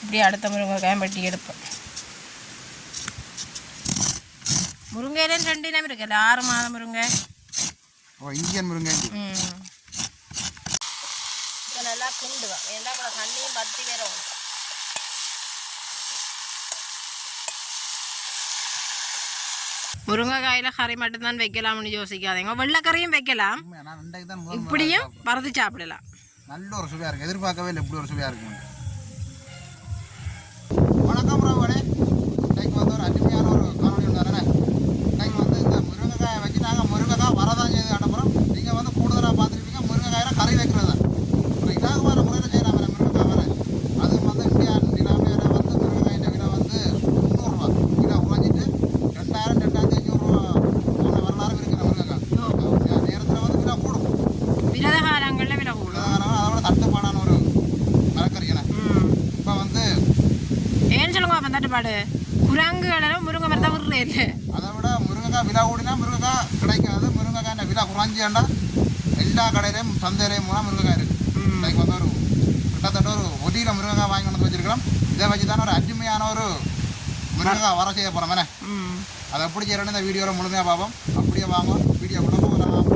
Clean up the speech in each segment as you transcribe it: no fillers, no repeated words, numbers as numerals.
இப்படி அடுத்த முருங்கைக்காயும் வெட்டி எடுப்போம். முருங்கையில 2 இனம் இருக்குல்ல, 6 மாதம் முருங்கை, இந்தியன் முருங்கை. இப்போ நல்லா கிண்டுவோம். ஏன்னா கூட தண்ணியும் பத்தி வரும். முருங்கைக்காயில் கறி மட்டும்தான் வைக்கலாம்னு யோசிக்காதீங்க, வெள்ளைக்கறியும் வைக்கலாம், இப்படியும் வறுத்து சாப்பிடலாம். நல்ல ஒரு சுவையாக இருக்குது. எதிர்பார்க்கவே இல்லை இப்படி ஒரு சுவையாக இருக்கும். வணக்கம் ராவணே. இன்னைக்கு வந்து ஒரு அருமையான ஒரு காணொலி ஒன்று. இன்னைக்கு வந்து இந்த முருங்கைக்காயை வச்சு நாங்கள் முருங்கைக்காய் வரதான் செய்து காட்டப்புறம் நீங்கள் வந்து கூடுதலாக பார்த்துருப்பீங்க. முருங்கைக்காயில் கறி வைக்கிறது தான் ஒரு இலகுவான முறையில் செய்யலாம். முருங்கைக்காய் வர அது வந்து இந்தியா நிலாமையில் வந்து முருங்கைக்காயின் விலை வந்து 300 ரூபா கிலோ குறைஞ்சிட்டு 2000 2500 ரூபா வரலாறு இருக்கிற முருங்கைக்காய் நேரத்தில் வந்து விலை கூடும். விரத காலங்களில் விலை கூடும். அதோட தட்டுப்பாடான ஒரு மரக்கறி. இப்போ வந்து ஏன்னு சொல்லுங்க அப்போ தட்டுப்பாடு குரங்குகளெல்லாம் முருங்கை மரத்தை விடுறே இல்லை. அதை விட முருங்கைக்காய் விலை கூடினா முருங்கைக்காய் கிடைக்காது. முருங்கைக்காய் விலை குறைஞ்சியாண்டா எல்லா கடையிலையும் சந்தையிலையும் போனால் முருங்கைக்காய் இருக்குது. இன்னைக்கு வந்து ஒரு கிட்டத்தட்ட ஒரு 1 கிலோ முருங்கைக்காய் வாங்கி கொண்டு வச்சிருக்கிறோம். இதை வச்சு தானே ஒரு அருமையான ஒரு முருங்கைக்காய் வர செய்ய போகிறோம். அதை எப்படி செய்யறோன்னு இந்த வீடியோவில் முழுமையாக பார்ப்போம். அப்படியே வாங்க வீடியோ கூட போகலாம்.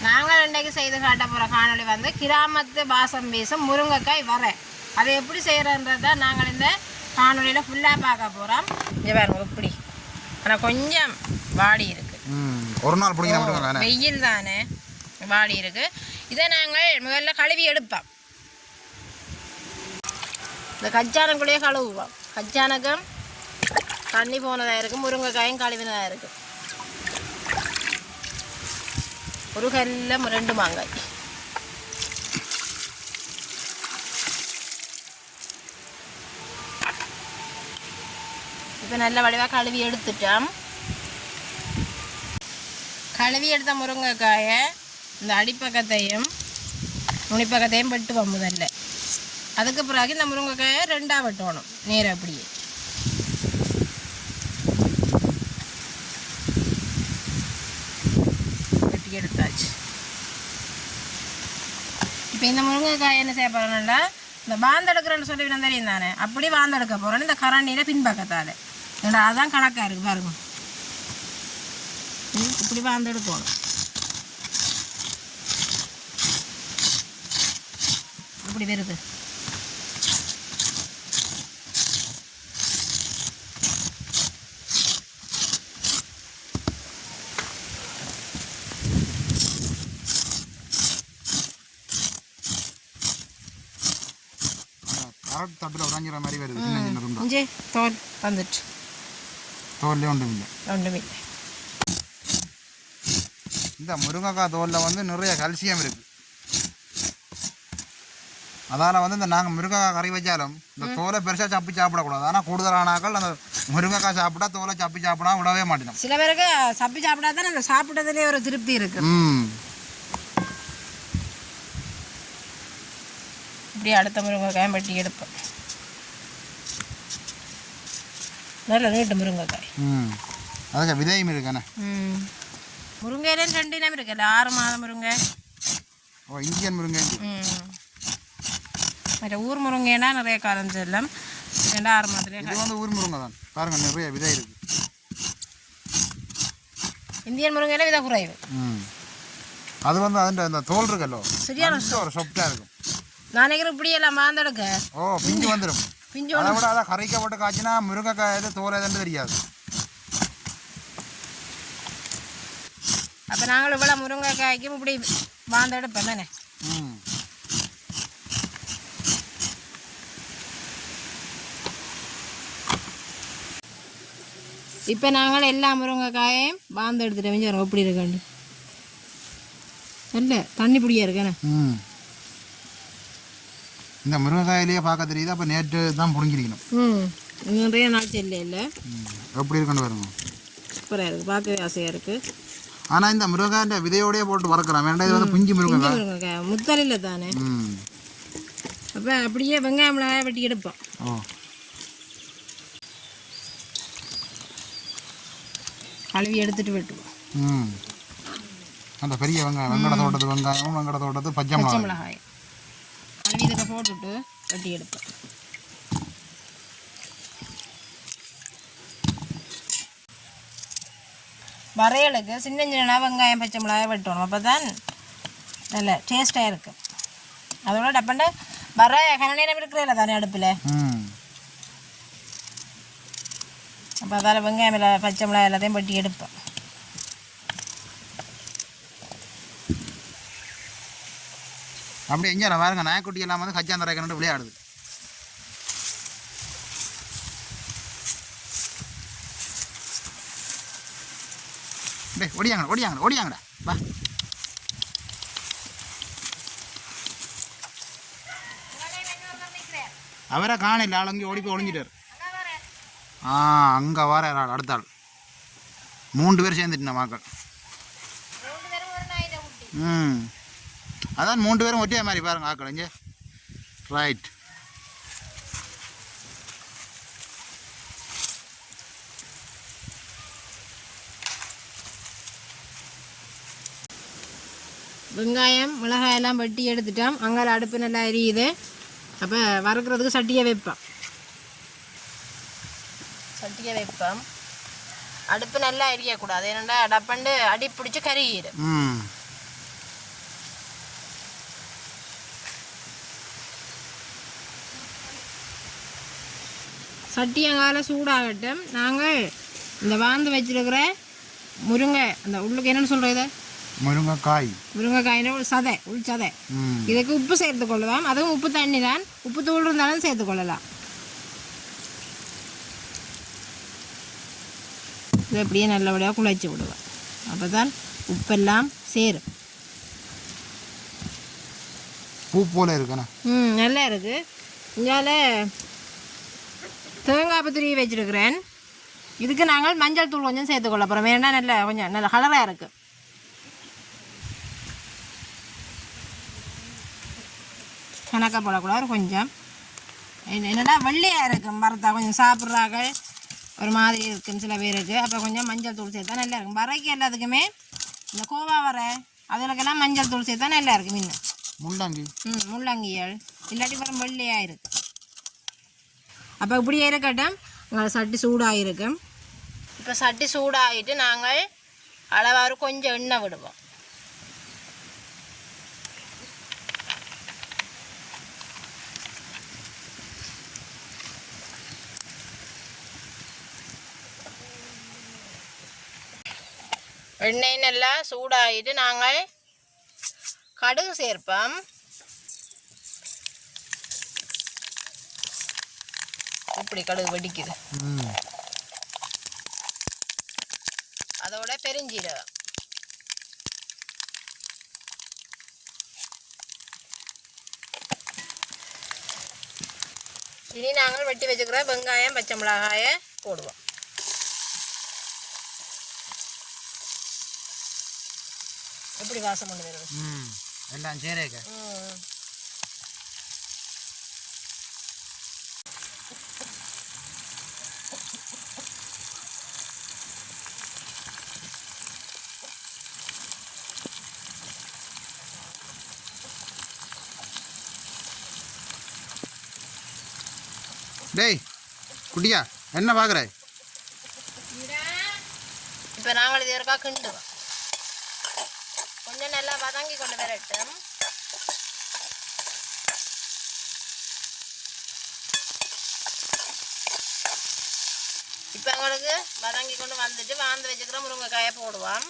நாங்கள் இன்றைக்கு செய்து காட்ட போகிற காணொலி வந்து கிராமத்து பாசம் வீசும் முருங்கைக்காய் வர. அதை எப்படி செய்கிறன்றதை நாங்கள் இந்த காணொலியில் ஃபுல்லாக பார்க்க போகிறோம். இங்கே பாருங்க இப்படி, ஆனால் கொஞ்சம் வாடி இருக்குது. ஒரு நாள் பிடிக்கிற வெயில் தானே வாடி இருக்குது. இதை நாங்கள் முதல்ல கழுவி எடுப்போம். இந்த கச்சானக்குள்ளேயே கழுவுவோம். கச்சானக்கும் தண்ணி போனதாக இருக்குது, முருங்கைக்காயும் கழுவினதாக இருக்குது. ஒரு கல்ல 2 மாங்காய். இப்போ நல்ல வடிவாக கழுவி எடுத்துட்டோம். கழுவி எடுத்த முருங்கைக்காயை இந்த அடிப்பக்கத்தையும் நுனிப்பக்கத்தையும் வெட்டுவோம் முதல்ல. அதுக்கு பிறகு இந்த முருங்கைக்காயை 2ஆக வெட்டணும் நேராக அப்படியே. வெட்டி எடுத்தாச்சு. இப்போ இந்த முருங்கைக்காய் என்ன செய்ய போகிறோம்னா, இந்த வாந்தெடுக்கிறேன்னு சொல்லி நான் தெரியும் தானே, அப்படி வாந்தெடுக்க போகிறேன்னு இந்த கரண்டியில் பின்பக்கத்தால். ஏன்னா அதுதான் கணக்காக இருக்குது பாருங்க. இப்படி வாந்தெடுக்கணும். இப்படி வருது. தட்டில் உடஞ்சிற மாதிரி வருது. சின்ன சின்ன துண்டா தோல் வந்துட்டு தோல்லே ஒன்றுமில்லை. இந்த முருங்கைக்காய் தோலில் வந்து நிறைய கால்சியம் இருக்குது. அதால் வந்து இந்த நாங்கள் முருங்கைக்காய் கறி வச்சாலும் இந்த தோலை பெருசாக சப்பி சாப்பிடக்கூடாது. ஆனால் கூடுதலானாக்கள் அந்த முருங்கைக்காய் சாப்பிட்டா தோலை சப்பி சாப்பிடா விடவே மாட்டேன். சில பேருக்கு சப்பி சாப்பிட்டா தான் அந்த சாப்பிட்டதுலேயே ஒரு திருப்தி இருக்குது. இப்படி அடுத்த முருங்கைக்காயும் வெட்டி எடுப்போம். நல்ல நீட்டு முருங்கைக்காய். அதுக்கு விதையும் இருக்கானே. முருங்கையில 2 இனம் இருக்குல்ல, 6 மாதம் முருங்கை, இந்தியன் முருங்கை. மற்ற ஊர் முருங்கைனா நிறைய காலம் செல்லும். 6 மாதத்துலேயே இது வந்து ஊர் முருங்கை தான். பாருங்க நிறைய விதை இருக்கு. இந்தியன் முருங்கையில விதை குறைவு. அது வந்து அந்த தோல் இருக்கல்லோ சரியான ஒரு சொப்டாக இருக்கும். நான் நினைக்கிறேன் இப்படி எல்லாம் மாந்தெடுக்க பிஞ்சு வந்துடும். பிஞ்சு அதை விட அதை கரைக்கப்பட்டு காய்ச்சினா முருங்கைக்காய் தோல் எதுன்னு தெரியாது. அப்போ நாங்கள் இவ்வளோ முருங்கைக்காய்க்கும் இப்படி மாந்தெடுப்போம் தானே. இப்போ நாங்கள் எல்லா முருங்கைக்காயையும் வாந்து எடுத்துகிட்டு வரோம். எப்படி இருக்காண்டு இல்லை தண்ணி பிடியா இருக்கேண்ணே. இந்த முருங்கைக்காயிலேயே பார்க்க தெரியுது. அப்போ நேற்று தான் பிடுங்கிருக்கணும். நிறைய நாள் செல்ல இல்லை. எப்படி இருக்குன்னு பாருங்க. சூப்பராக இருக்குது, பார்க்கவே ஆசையாக இருக்குது. ஆனால் இந்த முருங்கைக்காய் விதையோடய போட்டு வறுக்கலாம். வேண்டாம், இது வந்து பிஞ்சு முருங்கைக்காய் முத்தலில் தானே. அப்போ அப்படியே வெங்காயம் மிளகாய் வெட்டி எடுப்போம். கழுவி எடுத்துட்டு வெட்டுவோம். அந்த பெரிய வெங்காயம், வெங்கட தோட்டத்து வெங்காயம், வெங்கட தோட்டத்து பச்சை மிளகாய் கழுவி இதுக்கு போட்டுட்டு வெட்டி எடுப்போம். வரையலுக்கு சின்ன சின்ன வெங்காயம் பச்சை மிளகாய் வெட்டணும், அப்போ தான் நல்ல டேஸ்ட்டாக இருக்கும். அதோட டப்பண்ட வர கனநேரம் இருக்கிறதில்ல தானே அடுப்பில், அப்போ அதால் வெங்காயம் இல்லை பச்சை மிளகாய் எல்லாத்தையும் வெட்டி எடுப்பேன். அப்படி எங்கே பாருங்க, நாய்க்குட்டி எல்லாம் வந்து கச்சாந்தரை கண்டு விளையாடுது. டே ஓடியாங்கடா வா. அவரை காணல, ஆள் அங்கே ஓடி போய் ஒளிஞ்சிட்டார். அங்கே வர ஆள் அடுத்த ஆள் 3 பேர் சேர்ந்துட்டு மக்கள். அதான் 3 பேரும் ஒட்டிய மாதிரி பாருங்க ஆக்கள் இங்கே. ரைட். வெங்காயம் மிளகாயெல்லாம் வெட்டி எடுத்துட்டோம். அங்கே அடுப்பு நல்லா எரியுது. அப்போ வறுக்கிறதுக்கு சட்டியை வைப்போம். அடுப்பு நல்லா எரியக்கூடாது, ஏன்னா டப்பண்டு அடி பிடிச்சி கருகிடு. சட்டி அங்கால சூடாகட்டும். நாங்கள் இந்த வாந்து வச்சிருக்கிற முருங்கை, அந்த உள்ளுக்கு என்னென்னு சொல்கிறது, முருங்கைக்காயின சதை, உள் சதை, இதுக்கு உப்பு சேர்த்து கொள்ளலாம். அதுவும் உப்பு தண்ணி தான், உப்பு தூள் இருந்தாலும் சேர்த்து கொள்ளலாம். இது அப்படியே நல்லபடியாக குழைச்சி விடுவேன், அப்போ தான் உப்பெல்லாம் சேரும். பூ போல இருக்குண்ணா. நல்லா இருக்குது. இங்கால தேங்காய் பத்திரி வச்சுருக்கிறேன். இதுக்கு நாங்கள் மஞ்சள் தூள் கொஞ்சம் சேர்த்துக்கொள்ள போகிறோம், ஏன்னா கொஞ்சம் நல்ல கலராக இருக்குது. கணக்காக போடக்கூடாது, கொஞ்சம் என்னடா வெள்ளையாக இருக்கும் மரத்தா, கொஞ்சம் சாப்பிட்றாங்க ஒரு மாதிரி இருக்குன்னு சில பேருக்கு. அப்போ கொஞ்சம் மஞ்சள் தூள் சேர்த்தா நல்லா இருக்கும். வரைக்கும் எல்லாத்துக்குமே இந்த கோவா வர அதுலக்கெல்லாம் மஞ்சள் தூள் சேர்த்தா நல்லா இருக்கும். இன்னும் முள்ளங்கிகள் இல்லாட்டி வரும் வெள்ளையாக இருக்குது. அப்போ இப்படியே இருக்கட்டும். சட்டி சூடாக இருக்கும். இப்போ சட்டி சூடாகிட்டு நாங்கள் அளவாறு கொஞ்சம் எண்ணெய் விடுவோம். எண்ணெய் நல்லா சூடாகிட்டு நாங்கள் கடுகு சேர்ப்போம். இப்படி கடுகு வெடிக்குது. அதோட பெருஞ்சீரகம், இனி நாங்கள் வெட்டி வச்சுக்கிற வெங்காயம் பச்சை மிளகாயை போடுவோம். எப்படி வாசம் கொண்டு வருது எல்லாம் சேரேக்க. டேய் குட்டியா என்ன பார்க்குற? இப்போ நாங்கள் இது இருக்கா கிண்டுவோம். கொஞ்சம் நல்லா வதங்கி கொண்டு வரட்டும். இப்போ எங்களுக்கு வதங்கி கொண்டு வந்துட்டு வாந்து வச்சுக்கிற முருங்கைக்காயை போடுவோம்.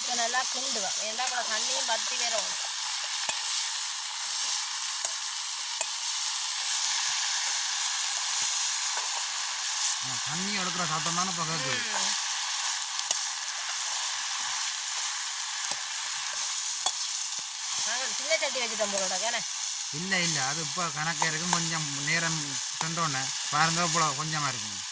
இப்போ நல்லா கிண்டுவோம், ஏன்னா கூட தண்ணியும் பற்றி வரும். தண்ணி எடுக்கிற சத்தம் தானே இப்போ கேட்குது. சின்ன சட்டி வச்சுட்டோம் போலோட. இல்லை அது இப்போ கணக்காக இருக்கும். கொஞ்சம் நேரம் சென்றோன்னே பாருங்க போல கொஞ்சமாக இருக்கும்.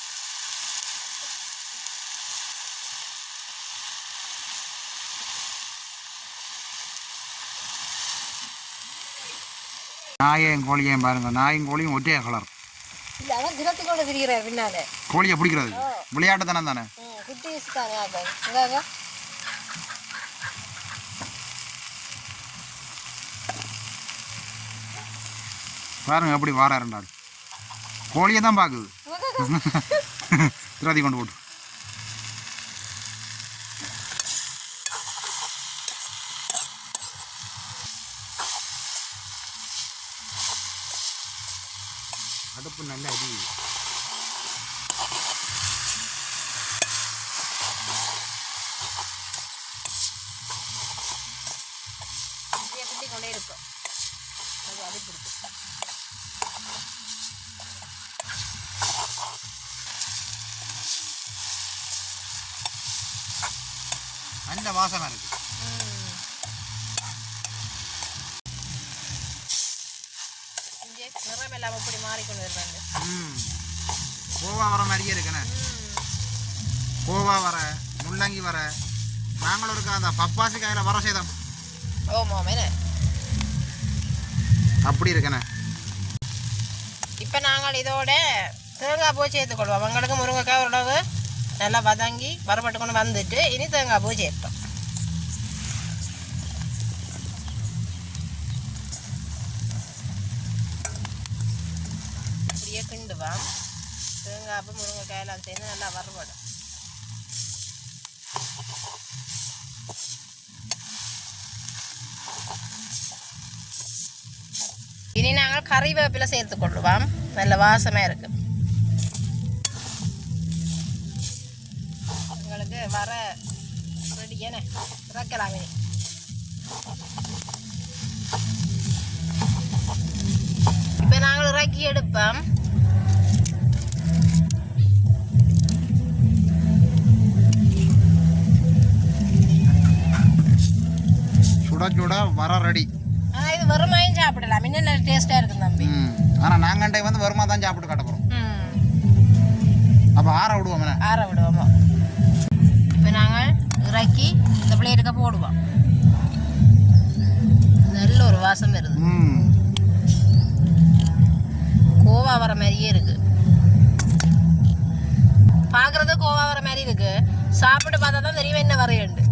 நாயும் கோழியும் பாருங்க, நாயும் கோழியும் ஒற்றைய கலர். கோழியை பிடிக்கிறது விளையாட்டு தானே. பாருங்க எப்படி வாராருண்டாரு கோழியை தான் பார்க்குது திராதி கொண்டு போட்டு அடுப்பு நல்ல அடி கொண்டே இருக்கும் நல்ல வாசனை இருக்கு நிறம் எல்லாம் இப்படி மாறிக்கொண்டு வருவாங்க கோவா வர மாதிரியே இருக்குண்ணே கோவா வர முள்ளங்கி வர நாங்களும் இருக்க அந்த பப்பாசி காயில் வர செய்தோம் ஓமாமே அப்படி இருக்கண்ணே இப்போ நாங்கள் இதோட தேங்காய் பூ சேர்த்துக்கொள்வோம் அவங்களுக்கு முருங்கைக்காய் ஓரளவு நல்லா வதங்கி வரப்பட்டு கொண்டு வந்துட்டு இனி தேங்காய் பூ சேர்த்தோம் இப்படியே கிண்டுவான் தேங்காய் பூ முருங்கைக்காயெல்லாம் சேர்ந்து நல்லா வரப்படும் இனி நாங்கள் கறிவேப்பிலை சேர்த்து கொள்ளுவோம் நல்ல வாசமாக இருக்கு உங்களுக்கு வர ரெடி என்ன இறக்கலாம் இனி இப்போ நாங்கள் இறக்கி எடுப்போம் சுட சுட வர ரெடி இது வெறுமையும் சாப்பிடலாம் இன்னும் நல்ல டேஸ்ட்டாக இருக்கும் தம்பி ஆனால் நாங்கண்டை வந்து வருமா தான் சாப்பிட்டு காட்ட போகிறோம் அப்போ ஆற விடுவோம் ஆற விடுவோமோ இப்போ நாங்கள் இறக்கி இந்த பிளேட்டுக்கு போடுவோம் நல்ல ஒரு வாசம் வருது கோவா வர மாதிரியே இருக்கு பார்க்குறது கோவா வர மாதிரி இருக்கு சாப்பிட்டு பார்த்தா தான் தெரியும் என்ன வரையுண்டு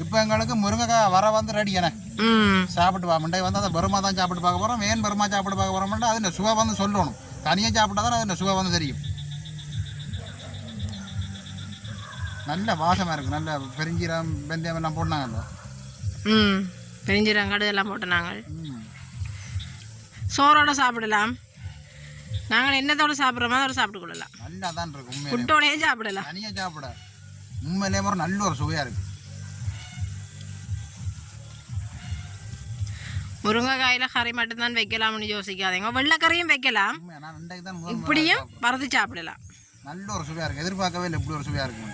இப்போ எங்களுக்கு முருங்கைக்காய் வர வந்து ரெடி என்ன சாப்பிட்டு வா முண்டை வந்து அந்த பெருமா தான் சாப்பிட்டு பார்க்க போகிறோம் ஏன் பெருமா சாப்பிட்டு பார்க்க போகிறோம்னா அது இந்த சுவை வந்து சொல்லணும் தனியாக சாப்பிட்டா தான் அது இந்த சுவை வந்து தெரியும் நல்ல வாசமாக இருக்குது நல்ல பெருஞ்சீரம் வெந்தயம் எல்லாம் போட்டாங்கல்ல பெருஞ்சீரம் கடுகு எல்லாம் போட்டு நாங்கள் சோறோட சாப்பிடலாம் நாங்கள் என்னத்தோட சாப்பிட்றோமோ அதோட சாப்பிட்டு கொள்ளலாம் நல்லா தான் இருக்கும் உண்மையிலே ஃபுட்டோடையே சாப்பிடலாம் தனியாக சாப்பிட உண்மையிலே ஒரு நல்ல ஒரு சுவையாக இருக்குது முருங்கைக்காயில் கறி மட்டும்தான் வைக்கலாம்னு யோசிக்காதீங்க வெள்ளைக்கறியும் வைக்கலாம் இப்படியும் வறுத்து சாப்பிடலாம் நல்ல ஒரு சுவையாக இருக்குது எதிர்பார்க்கவே இல்லை இப்படி ஒரு சுவையாக இருக்கும்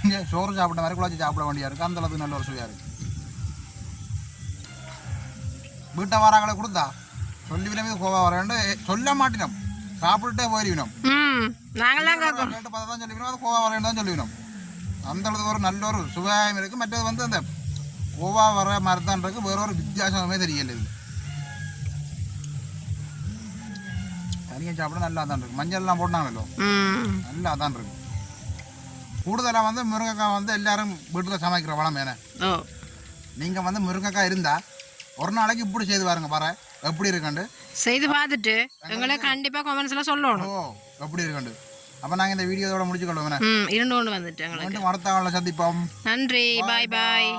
இங்கே சோறு சாப்பிட்ட மாதிரி குழச்சி சாப்பிட வேண்டியா இருக்குது அந்த அளவுக்கு நல்ல ஒரு சுவையாக இருக்குது வீட்டை வராங்களே கொடுத்தா சொல்லி விலமே கோவா வரேன்னு சொல்ல மாட்டினோம் சாப்பிட்டுட்டே போயிருக்கணும் நாங்களாம் கேட்டு பார்த்தா தான் சொல்லிக்கணும் அது கோவா வரேன்னு தான் சொல்லிக்கணும் அந்த அளவுக்கு ஒரு நல்ல ஒரு சுவையாகவும் இருக்குது மற்றது வந்து அந்த கோவா வர மாதிரி தான் இருக்கு வேற ஒரு வித்தியாசமே தெரியல இது தனியாக சாப்பிட நல்லா தான் இருக்கு மஞ்சள்லாம் போட்டாங்களோ நல்லா தான் இருக்கு கூடுதலாக வந்து முருங்கைக்காய் வந்து எல்லாரும் வீட்டில் சமைக்கிற வளம் ஏன்னா நீங்கள் வந்து முருங்கைக்காய் இருந்தால் ஒரு நாளைக்கு இப்படி செய்து பாருங்க பாரு எப்படி இருக்குண்டு செய்து பார்த்துட்டு எங்களை கண்டிப்பாக கமெண்ட்ஸில் சொல்லணும் எப்படி இருக்குண்டு அப்போ நாங்கள் இந்த வீடியோவோட முடிச்சுக்கொள்வோம் இரண்டு கொண்டு வந்துட்டு அடுத்த சந்திப்போம் நன்றி பாய் பாய்